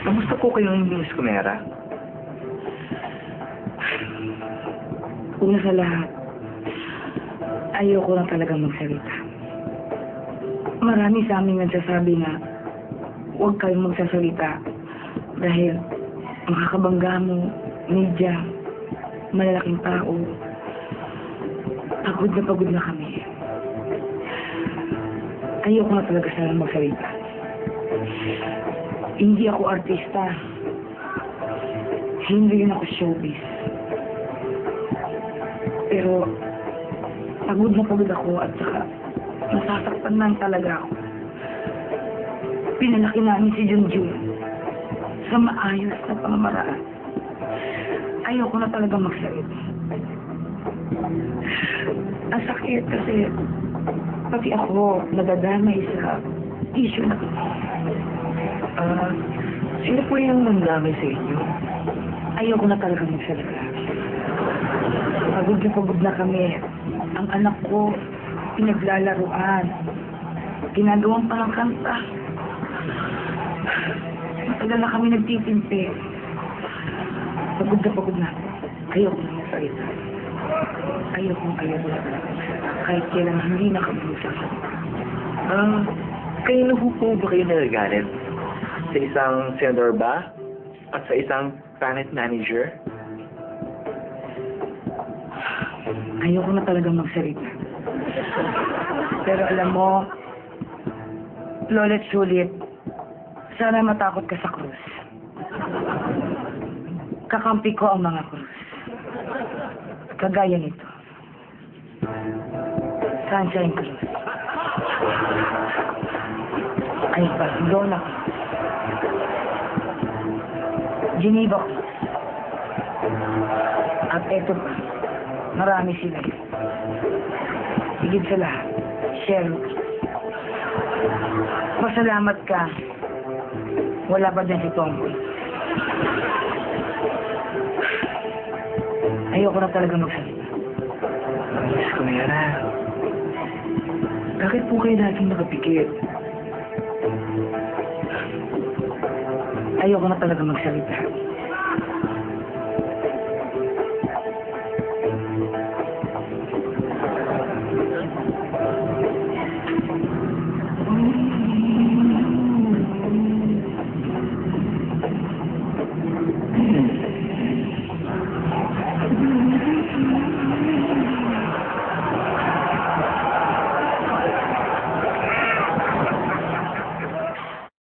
Kamusta po kayo ng Miss Kumera? Una sa lahat, ayoko lang talagang magsalita. Marami sa amin nagsasabi na huwag kayong magsasalita dahil makakabangga mo, media, malalaking tao. Pagod na kami. Ayoko na talaga sana magsalita. Hindi ako artista. Hindi rin ako showbiz. Pero pagod ako at saka nasasaktan lang talaga ako. Pinalaki namin si Junjun sa maayos na pamamaraan. Ayoko na talaga magsalita. Ang sakit kasi pati ako nadadamay sa issue na ito. Sino po yung nandamay sa inyo? Ayoko na talaga magsalita. Pagod na kami. Ang anak ko, pinaglalaruan. Ginagawang parang kanta. Matagal na kami nagtitimpi. Pagod na. Ayoko na magsalita. Ayoko na talaga. Kahit kailan hindi na kami magsasalita. Kayo na po ba kayo nagagalit? Sa isang senador ba? At sa isang planet manager? Ayoko na talaga magsalita. Pero alam mo, Lolet sulit, sana matakot ka sa krus. Kakampi ko ang mga krus. Kagaya nito. Sunshine Cruz. Ay, Barcelona Cruz. Geneva Cruz. At eto pa, marami sila. Higit sa lahat, Cheryl Cruz. Masalamat ka. Wala pa dyan si Tomboy. Ayoko na talaga magsalita. Miss Kumera, bakit po kayo laging nakapikit? Ayoko na talaga magsalita.